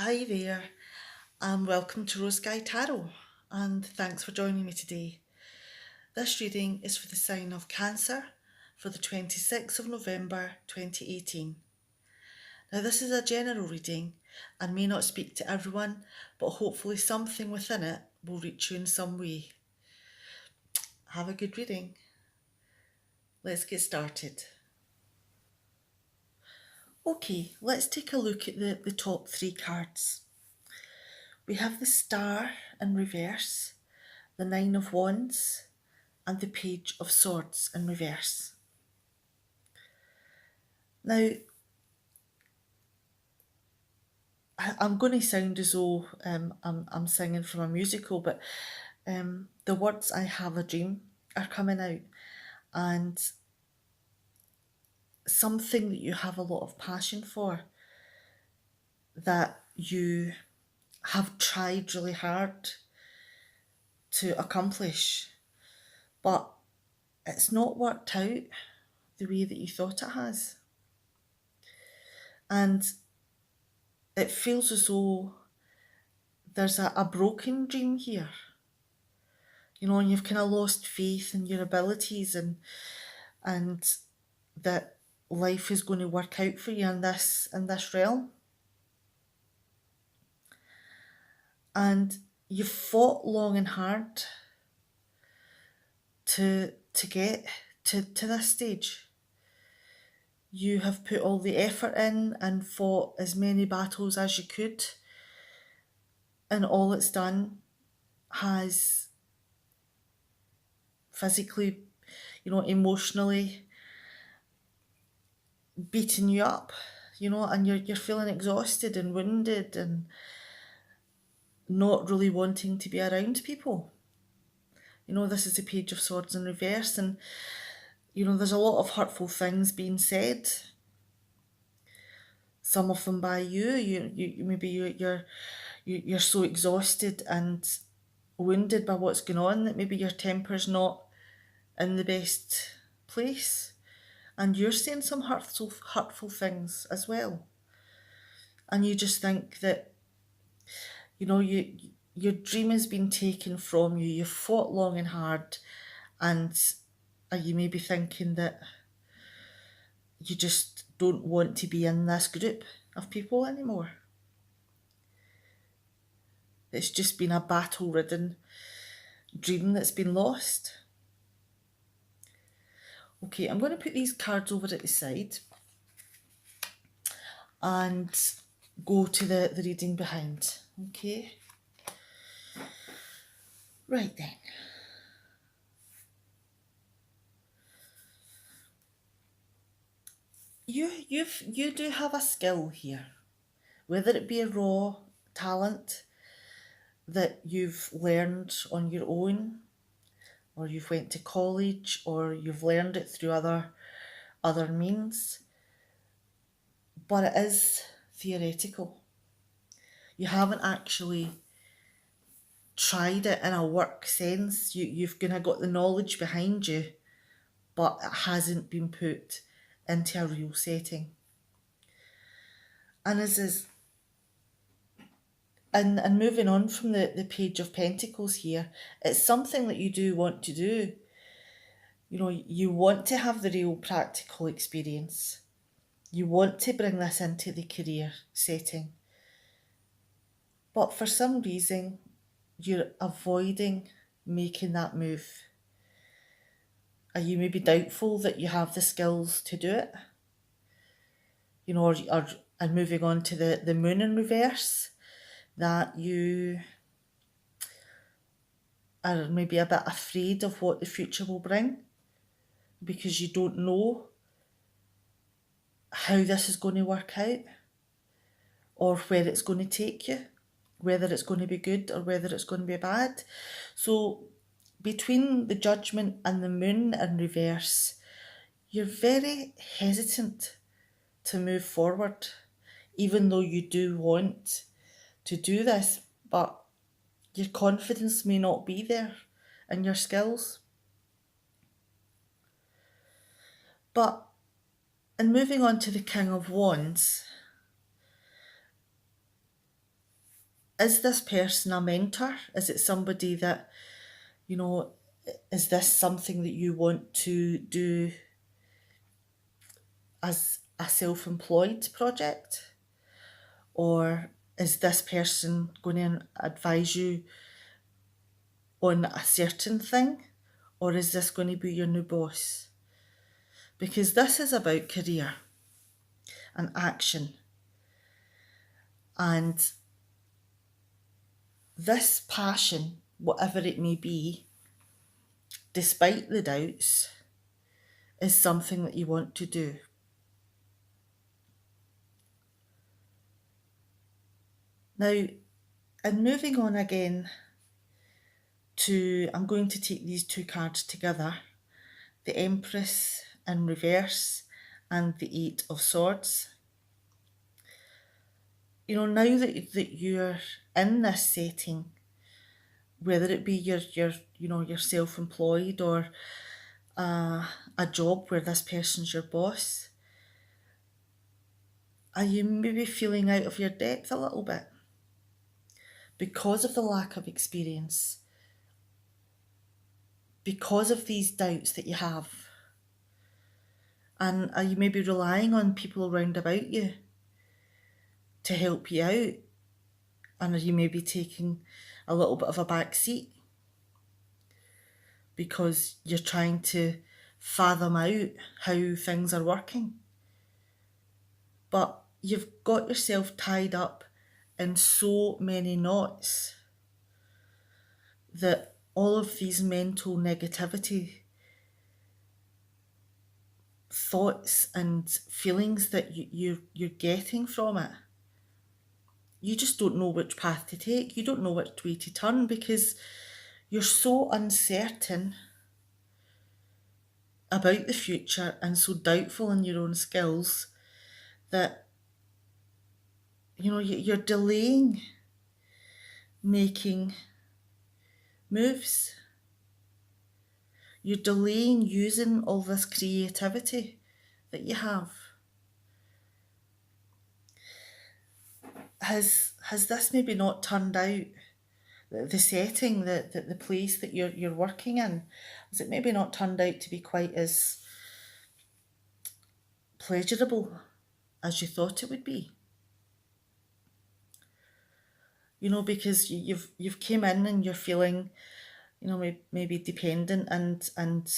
Hi there, and welcome to Rose Sky Tarot, and thanks for joining me today. This reading is for the sign of Cancer for the 26th of November 2018. Now, this is a general reading and may not speak to everyone, but hopefully, something within it will reach you in some way. Have a good reading. Let's get started. Okay, let's take a look at the top three cards. We have the Star in reverse, the Nine of Wands, and the Page of Swords in reverse. Now, I'm going to sound as though I'm singing from a musical, but the words "I have a dream" are coming out, and something that you have a lot of passion for, that you have tried really hard to accomplish, but it's not worked out the way that you thought it has. And it feels as though there's a broken dream here. You know, and you've kind of lost faith in your abilities and that life is going to work out for you in this realm. And you've fought long and hard to get to this stage. You have put all the effort in and fought as many battles as you could, and all it's done has physically, emotionally beaten you up, and you're feeling exhausted and wounded and not really wanting to be around people. This is the Page of Swords in reverse, and there's a lot of hurtful things being said. Some of them by you. You maybe you're so exhausted and wounded by what's going on that maybe your temper's not in the best place, and you're saying some hurtful things as well. And you just think that your dream has been taken from you. You've fought long and hard, and you may be thinking that you just don't want to be in this group of people anymore. It's just been a battle-ridden dream that's been lost. Okay, I'm going to put these cards over at the side and go to the reading behind. Okay. Right then. You do have a skill here, whether it be a raw talent that you've learned on your own, or you've went to college, or you've learned it through other means, but it is theoretical. You haven't actually tried it in a work sense. You've kind of got the knowledge behind you, but it hasn't been put into a real setting. And and moving on from the Page of Pentacles here, it's something that you do want to do. You want to have the real practical experience. You want to bring this into the career setting. But for some reason, you're avoiding making that move. Are you maybe doubtful that you have the skills to do it? And moving on to the Moon in reverse, that you are maybe a bit afraid of what the future will bring because you don't know how this is going to work out or where it's going to take you, whether it's going to be good or whether it's going to be bad. So between the Judgment and the Moon in reverse, you're very hesitant to move forward, even though you do want to do this, but your confidence may not be there in your skills. But in moving on to the King of Wands, is this person a mentor? Is it somebody that, you know, is this something that you want to do as a self-employed project? Or is this person going to advise you on a certain thing? Or is this going to be your new boss? Because this is about career and action. And this passion, whatever it may be, despite the doubts, is something that you want to do. Now, and moving on again to, I'm going to take these two cards together, the Empress in reverse and the Eight of Swords. You know, now that you're in this setting, whether it be you're self-employed or a job where this person's your boss, are you maybe feeling out of your depth a little bit because of the lack of experience, because of these doubts that you have? And are you maybe relying on people around about you to help you out? And are you maybe taking a little bit of a back seat because you're trying to fathom out how things are working? But you've got yourself tied up in so many knots that all of these mental negativity, thoughts and feelings that you're getting from it, you just don't know which path to take. You don't know which way to turn because you're so uncertain about the future and so doubtful in your own skills that, you know, you're delaying making moves. You're delaying using all this creativity that you have. Has this maybe not turned out, the setting, the place that you're working in, has it maybe not turned out to be quite as pleasurable as you thought it would be? You know, because you've came in and you're feeling, you know, maybe dependent and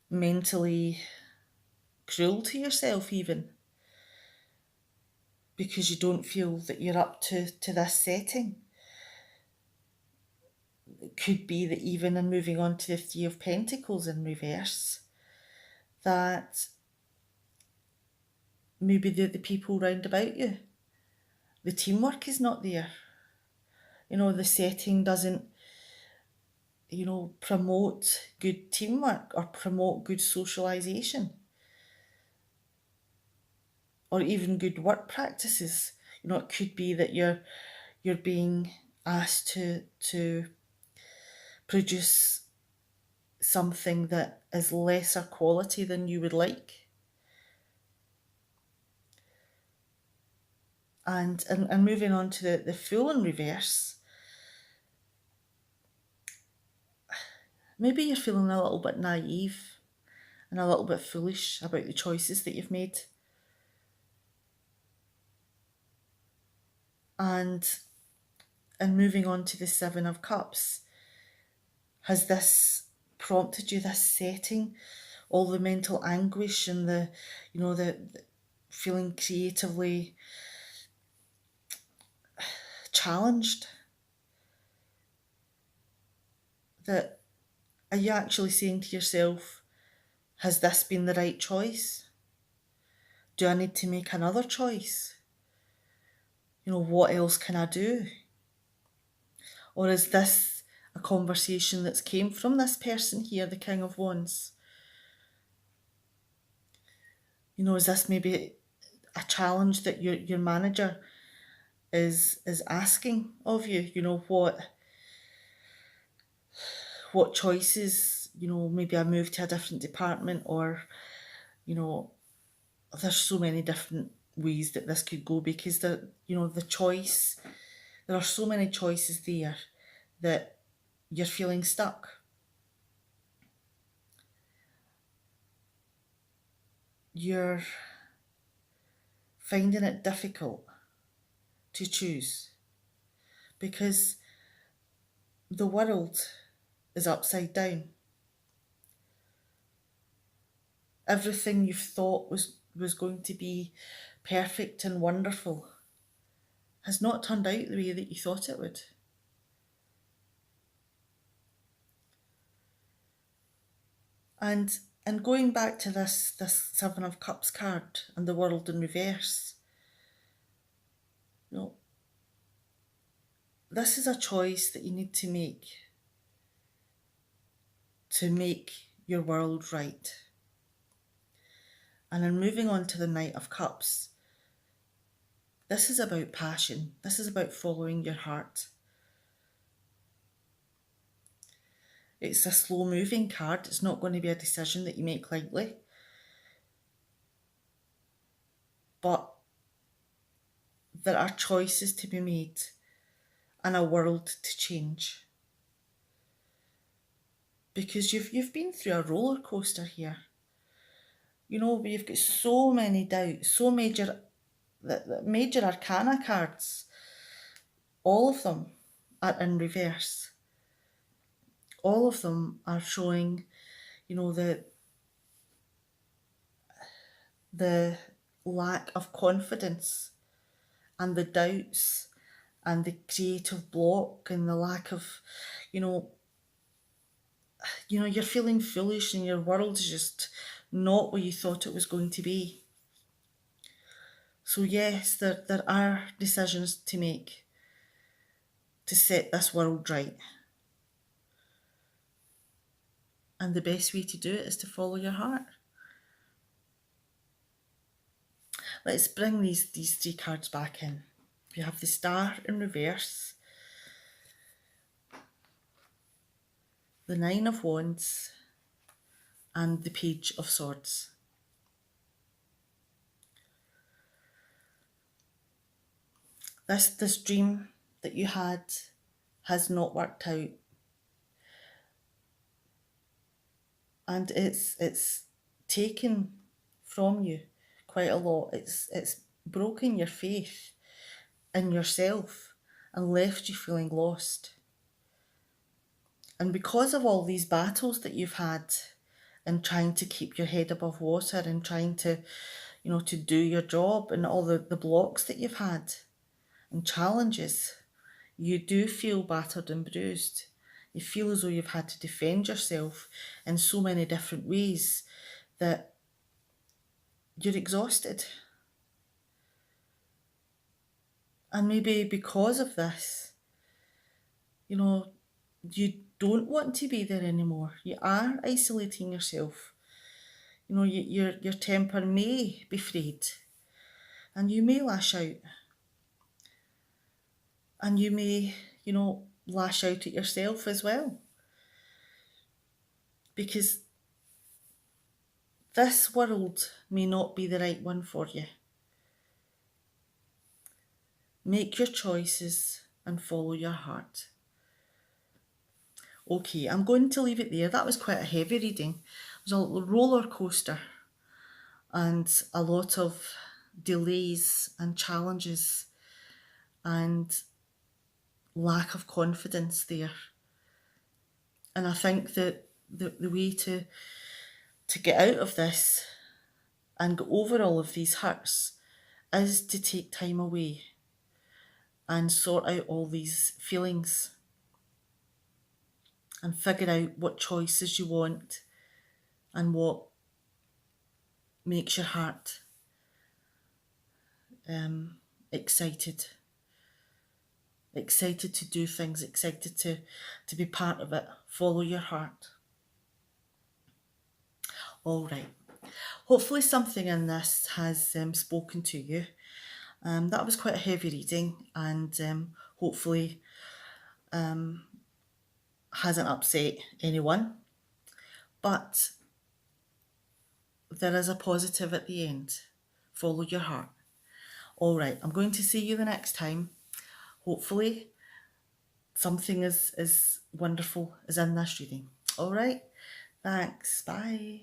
mentally cruel to yourself even, because you don't feel that you're up to this setting. It could be that even in moving on to the Three of Pentacles in reverse, that maybe the people round about you, the teamwork is not there. You know, the setting doesn't, you know, promote good teamwork or promote good socialisation or even good work practices. You know, it could be that you're being asked to produce something that is lesser quality than you would like. And moving on to the Fool in reverse, maybe you're feeling a little bit naive and a little bit foolish about the choices that you've made. And moving on to the Seven of Cups, has this prompted you, this setting, all the mental anguish and the feeling creatively challenged? That, are you actually saying to yourself, has this been the right choice? Do I need to make another choice? You know, what else can I do? Or is this a conversation that's came from this person here, the King of Wands? You know, is this maybe a challenge that your manager is asking of you? You know, what choices, you know, maybe I move to a different department, or, you know, there's so many different ways that this could go, because the choice There are so many choices there that you're feeling stuck. You're finding it difficult to choose because the world is upside down. Everything you've thought was going to be perfect and wonderful has not turned out the way that you thought it would. And going back to this Seven of Cups card and the world in reverse, this is a choice that you need to make your world right. And then moving on to the Knight of Cups, this is about passion. This is about following your heart. It's a slow moving card. It's not going to be a decision that you make lightly. But there are choices to be made and a world to change. Because you've been through a roller coaster here. You've got so many doubts, so major arcana cards. All of them are in reverse. All of them are showing, the lack of confidence and the doubts and the creative block and the lack of, you're feeling foolish and your world is just not what you thought it was going to be. So yes, there are decisions to make to set this world right. And the best way to do it is to follow your heart. Let's bring these three cards back in. We have the Star in reverse, the Nine of Wands, and the Page of Swords. This dream that you had has not worked out. And it's taken from you quite a lot. It's broken your faith in yourself and left you feeling lost. And because of all these battles that you've had in trying to keep your head above water and trying to, to do your job and all the blocks that you've had and challenges, you do feel battered and bruised. You feel as though you've had to defend yourself in so many different ways that you're exhausted. And maybe because of this, you don't want to be there anymore. You are isolating yourself. Your temper may be frayed and you may lash out. And you may, lash out at yourself as well. Because this world may not be the right one for you. Make your choices and follow your heart. Okay, I'm going to leave it there. That was quite a heavy reading. It was a roller coaster and a lot of delays and challenges and lack of confidence there. And I think that the way to get out of this and get over all of these hurts is to take time away and sort out all these feelings and figure out what choices you want and what makes your heart excited to do things, excited to be part of it. Follow your heart. All right. Hopefully something in this has spoken to you. That was quite a heavy reading and hopefully hasn't upset anyone. But there is a positive at the end. Follow your heart. All right, I'm going to see you the next time. hopefully something as wonderful as in this reading. All right, thanks, bye.